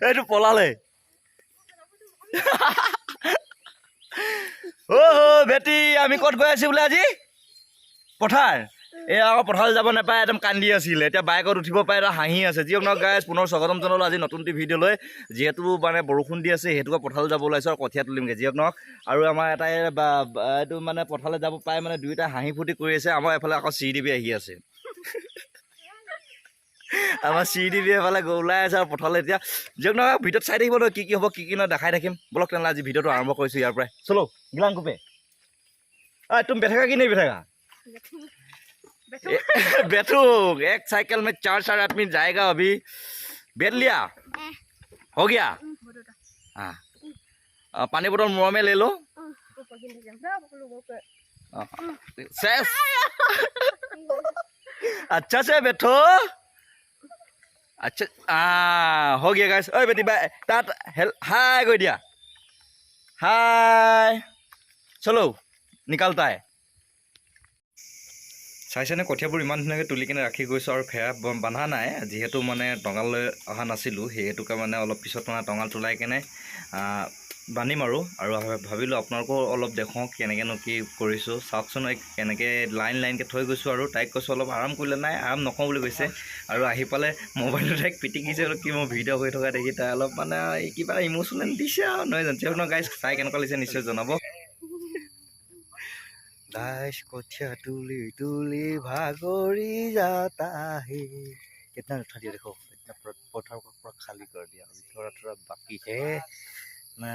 এইটো পলালে বেটি আমি ক'ত গৈ আছো বোলে আজি পথাৰ এই আকৌ পথাৰলৈ যাব নাপায় একদম কান্দি আছিলে এতিয়া বাইকত উঠিব পাৰে হাঁহি আছে যিয়ক নহওক গাইজ পুনৰ স্বাগতম জনালোঁ আজি নতুন ভিডিঅ' লৈ যিহেতু মানে বৰষুণ দি আছে সেইটোকে পথাৰলৈ যাব ওলাইছোঁ আৰু কঠীয়া তুলিমগৈ যিয়ক নহওক আৰু আমাৰ এটাই এইটো মানে পথাৰলৈ যাব পাই মানে দুয়োটা হাঁহি ফূৰ্তি কৰি আছে আমাৰ এফালে আকৌ চিৰিডিবি আহি আছে আমাৰ চিৰিডিবি এফালে ওলাই আছে আৰু পথাৰলৈ এতিয়া যিয়ক নহওক ভিডিঅ'ত চাই থাকিব নহয় কি হ'ব কি নহয় দেখাই থাকিম বলক তেনেহ'লে আজি ভিডিঅ'টো আৰম্ভ কৰিছোঁ ইয়াৰ পৰাই চলো গিলাং কোপে তুমি বেঠেকা কি নেই বেঠেকা बैठूक एक साइकिल में 4 आदमी जाएगा अभी बैठ लिया हो गया हाँ पानी बोतल मुँह में ले लो अच्छा से बैठो अच्छा हो गया गाइस ओए बेटी तात हाय कोई दिया हाय चलो निकलता है চাইছেনে কঠীয়াবোৰ ইমান ধুনীয়াকৈ তুলি কিনে ৰাখি গৈছোঁ আৰু ফেৰা বান্ধা নাই যিহেতু মানে টঙাল লৈ অহা নাছিলোঁ সেইহেতুকে মানে অলপ পিছত মানে টঙাল তোলাই কেনে বান্ধিম আৰু ভাবিলোঁ আপোনালোকো অলপ দেখুৱাওঁ কেনেকৈনো কি কৰিছোঁ চাওকচোন কেনেকৈ লাইনকৈ থৈ গৈছোঁ আৰু তাইক কৈছোঁ অলপ আৰাম কৰিলে নাই আৰাম নকওঁ বুলি কৈছে আৰু আহি পালে মোবাইলটো তাইক পিটিকিছে অলপ কি মোৰ ভিডিঅ' হৈ থকা দেখি তাই অলপ মানে কিবা ইম'চনেল দিছে আৰু নহয় জানো গাইজ চাই কেনেকুৱা লাগিছে নিশ্চয় জনাব गाइस कठिया तुली तुली भागोरी जाता है कितना उठा दिया देखो इतना पत्थर को पूरा खाली कर दिया अभी थोड़ा थोड़ा बाकी है ना